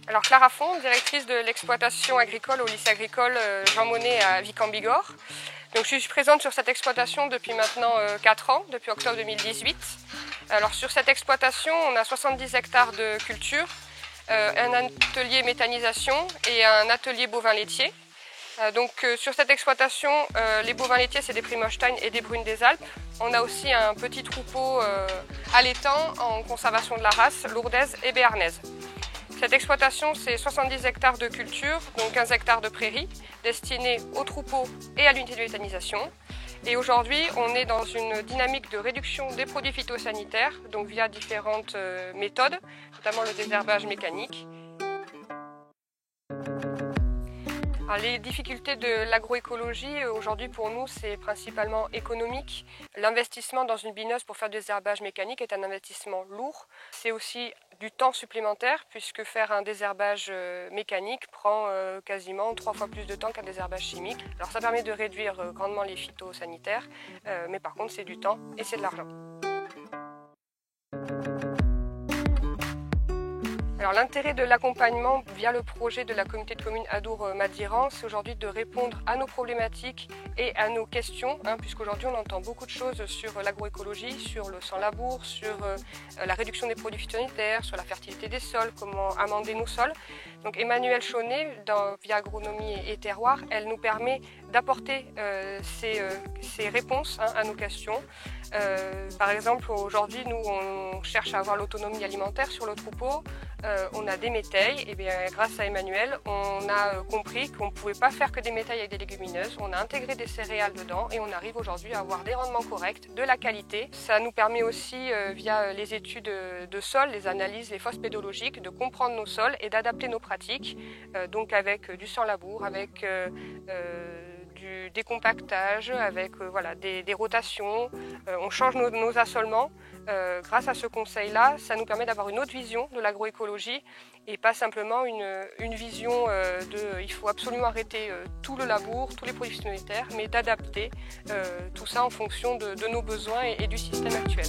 Alors Clara Fond, directrice de l'exploitation agricole au lycée agricole Jean Monnet à Vic en Bigorre. Donc, je suis présente sur cette exploitation depuis maintenant 4 ans, depuis octobre 2018. Alors, sur cette exploitation, on a 70 hectares de culture, un atelier méthanisation et un atelier bovin laitier. Sur cette exploitation, les bovins laitiers, c'est des Primostein et des Brunes des Alpes. On a aussi un petit troupeau allaitant en conservation de la race, lourdaise et béarnaise. Cette exploitation, c'est 70 hectares de culture, donc 15 hectares de prairies, destinés aux troupeaux et à l'unité de méthanisation. Et aujourd'hui, on est dans une dynamique de réduction des produits phytosanitaires, donc via différentes méthodes, notamment le désherbage mécanique. Alors, les difficultés de l'agroécologie, aujourd'hui pour nous, c'est principalement économique. L'investissement dans une bineuse pour faire du désherbage mécanique est un investissement lourd. C'est aussi du temps supplémentaire, puisque faire un désherbage mécanique prend quasiment 3 fois plus de temps qu'un désherbage chimique. Alors ça permet de réduire grandement les phytosanitaires, mais par contre c'est du temps et c'est de l'argent. Alors l'intérêt de l'accompagnement via le projet de la communauté de communes Adour-Madiran, c'est aujourd'hui de répondre à nos problématiques et à nos questions, puisqu'aujourd'hui on entend beaucoup de choses sur l'agroécologie, sur le sans-labour, sur la réduction des produits phytosanitaires, sur la fertilité des sols, comment amender nos sols. Donc Emmanuelle Chaunet, via Agronomie et Terroir, elle nous permet d'apporter ces réponses à nos questions. Par exemple, aujourd'hui, nous, on cherche à avoir l'autonomie alimentaire sur le troupeau. On a des métailles, et bien grâce à Emmanuelle, on a compris qu'on ne pouvait pas faire que des métailles avec des légumineuses. On a intégré des céréales dedans et on arrive aujourd'hui à avoir des rendements corrects, de la qualité. Ça nous permet aussi, via les études de sol, les analyses, les fosses pédologiques, de comprendre nos sols et d'adapter nos pratiques, donc avec du sans-labour, avec du décompactage, avec des rotations. On change nos assolements. Grâce à ce conseil-là, ça nous permet d'avoir une autre vision de l'agroécologie et pas simplement une vision il faut absolument arrêter tout le labour, tous les produits phytosanitaires, mais d'adapter tout ça en fonction de nos besoins et du système actuel.